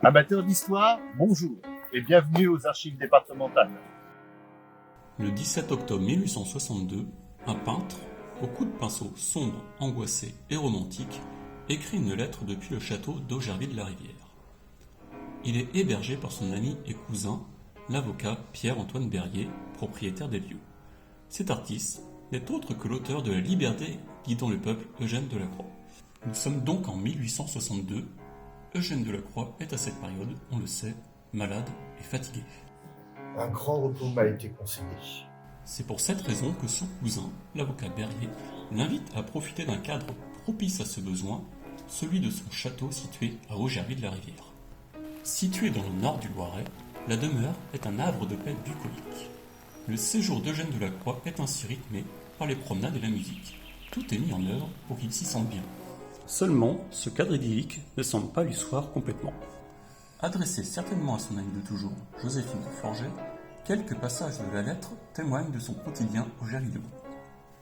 Amateurs d'histoire, bonjour et bienvenue aux archives départementales. Le 17 octobre 1862, un peintre, au coup de pinceau sombre, angoissé et romantique, écrit une lettre depuis le château d'Augerville-la-Rivière. Il est hébergé par son ami et cousin, l'avocat Pierre-Antoine Berrier, propriétaire des lieux. Cet artiste n'est autre que l'auteur de La liberté guidant le peuple, Eugène Delacroix. Nous sommes donc en 1862. Eugène Delacroix est à cette période, on le sait, malade et fatigué. Un grand repos m'a été conseillé. C'est pour cette raison que son cousin, l'avocat Berrier, l'invite à profiter d'un cadre propice à ce besoin, celui de son château situé à Augerville-la-Rivière. Situé dans le nord du Loiret, la demeure est un havre de paix bucolique. Le séjour d'Eugène Delacroix est ainsi rythmé par les promenades et la musique. Tout est mis en œuvre pour qu'il s'y sente bien. Seulement, ce cadre idyllique ne semble pas lui soir complètement. Adressé certainement à son amie de toujours, Joséphine de Forget, quelques passages de la lettre témoignent de son quotidien augervillois.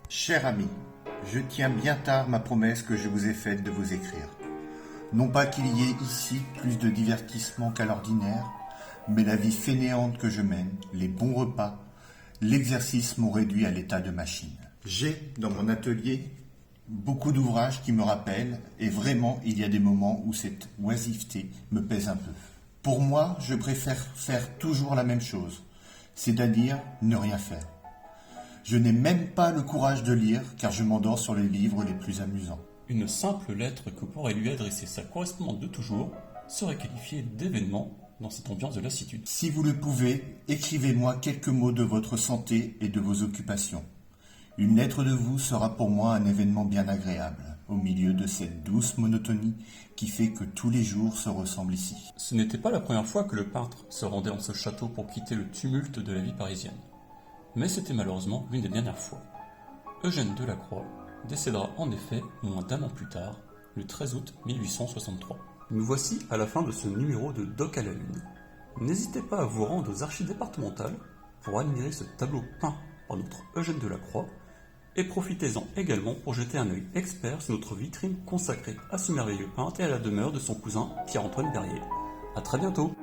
Cher ami, je tiens bien tard ma promesse que je vous ai faite de vous écrire. Non pas qu'il y ait ici plus de divertissement qu'à l'ordinaire, mais la vie fainéante que je mène, les bons repas, l'exercice m'ont réduit à l'état de machine. J'ai, dans mon atelier, beaucoup d'ouvrages qui me rappellent, et vraiment il y a des moments où cette oisiveté me pèse un peu. Pour moi, je préfère faire toujours la même chose, c'est-à-dire ne rien faire. Je n'ai même pas le courage de lire, car je m'endors sur les livres les plus amusants. Une simple lettre que pourrait lui adresser sa correspondante de toujours serait qualifiée d'événement dans cette ambiance de lassitude. Si vous le pouvez, écrivez-moi quelques mots de votre santé et de vos occupations. Une lettre de vous sera pour moi un événement bien agréable, au milieu de cette douce monotonie qui fait que tous les jours se ressemblent ici. Ce n'était pas la première fois que le peintre se rendait en ce château pour quitter le tumulte de la vie parisienne. Mais c'était malheureusement l'une des dernières fois. Eugène Delacroix décédera en effet moins d'un an plus tard, le 13 août 1863. Nous voici à la fin de ce numéro de Doc à la Lune. N'hésitez pas à vous rendre aux archives départementales pour admirer ce tableau peint par notre Eugène Delacroix et profitez-en également pour jeter un œil expert sur notre vitrine consacrée à ce merveilleux peintre et à la demeure de son cousin Pierre-Antoine Berrier. A très bientôt!